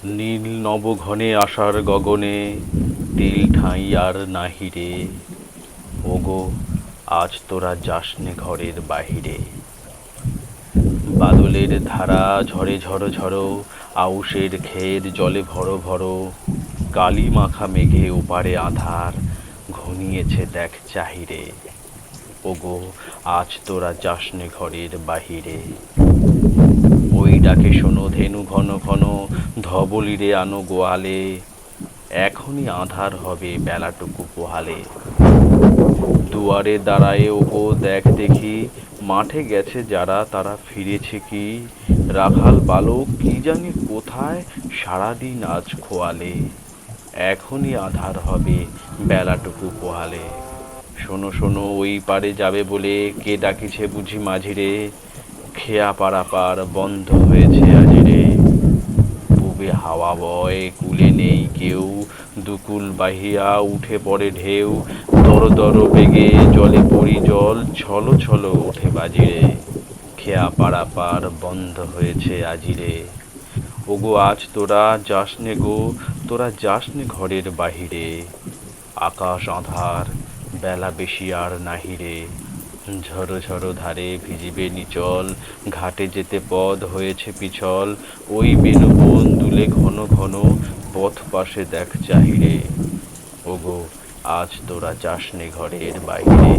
নীল নবঘনে আশার গগনে তিল ঠাঁই আর নাহি রে। ওগো আজ তোরা যাসনে ঘরের বাহিরে। বাদলের ধারা ঝরে ঝরো ঝরো, আউশের খের জলে ভরো ভরো। কালি মাখা মেঘে ওপারে আঁধার, ঘনিয়েছে দেখ চাহিরে। ওগো আজ তোরা যাসনে ঘরের বাহিরে। ওই ডাকে শোনো ধেনু ঘন ঘন, ধবলিরে আনো গোয়ালে। এখনই আঁধার হবে বেলাটুকু পোহালে। দুয়ারে দাঁড়ায়ে ওগো দেখ দেখি, মাঠে গেছে যারা তারা ফিরেছে কি। রাখাল বালক কি জানি কোথায়, সারাদিন আজ খোয়ালে। এখনই আঁধার হবে বেলাটুকু পোহালে। শোনো শোনো ওই পারে যাবে বলে, কে ডাকিছে বুঝি মাঝিরে। খেয়া পারাপার বন্ধ হয়েছে আজিরে। পূবে হাওয়া বয় কূলে নেই কেউ, দুকুল বাহিয়া উঠে পড়ে ঢেউ। দর দর বেগে জলে পড়ি জল, ছলো ছলো ওঠে বাজিরে। খেয়া পারাপার বন্ধ হয়েছে আজিরে। ওগো আজ তোরা যাসনে গো, তোরা যাসনে ঘরের বাহিরে। আকাশ আঁধার, বেলা বেশি আর নাহিরে। ঝরো ঝরো ধারে ভিজিবে নিচল, ঘাটে যেতে পদ হয়েছে পিছল। ওই বেনুবন দুলে ঘন ঘন, পথ পাশে দেখ চাহিরে। ওগো আজ তোরা যাসনে ঘরের বাহিরে।